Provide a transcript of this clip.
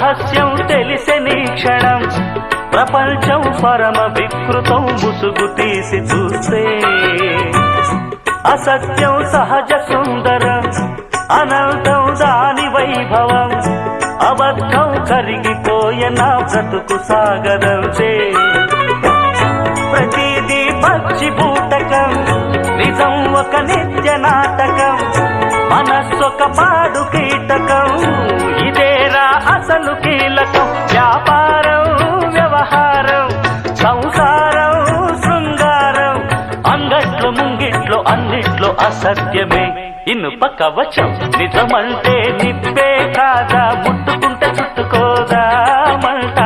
రహస్యం తెలిసెని క్షణం ప్రపంచం పరమ వికృతం ముసుగు తీసి చూస్తే అసత్యం సహజ సుందరం అనంతం దాని వైభవం అబద్ధం కరిగిపోయే నా బ్రతుకు సాగదంతే ప్రతిదీ పచ్చి బూటకం నిజం ఒక నిత్య నాటకం మనస్సొక పాడు కీటకం ఇదేరా అసలు కీలకం వ్యాపారం వ్యవహారం సంసారం శృంగారం అంగట్లో ముంగిట్లో అన్నిట్లో అసత్యమే ఇనుప కవచం నిజమంటే నిప్పే కాదా ముట్టుకుంటే చుట్టుకోదా మంట